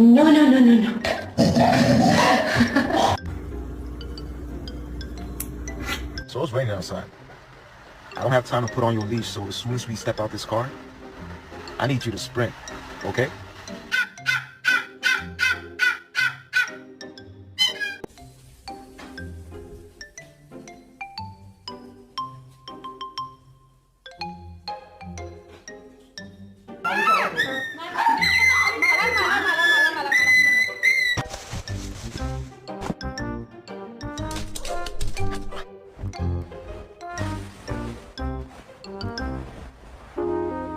No, no, no, no, no. So it's raining outside. I don't have time to put on your leash, so as soon as we step out this car, I need you to sprint, okay?